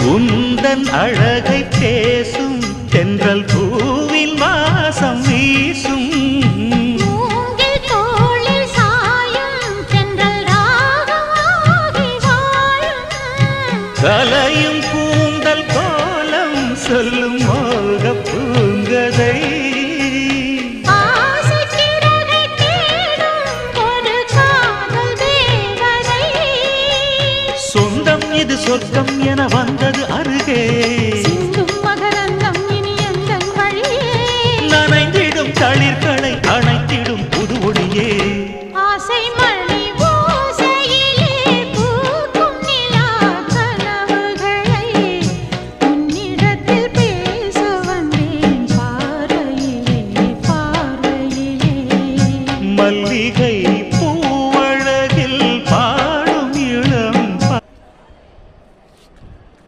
உந்தன் அழகை பேசும் தென்றல் பூவின் வாசம் வீசும் கலையும் கூந்தல் கோலம் சொல்லும் மோக பூங்கதை சொந்தம் இது சொர்க்கம் என வந்தது அருகே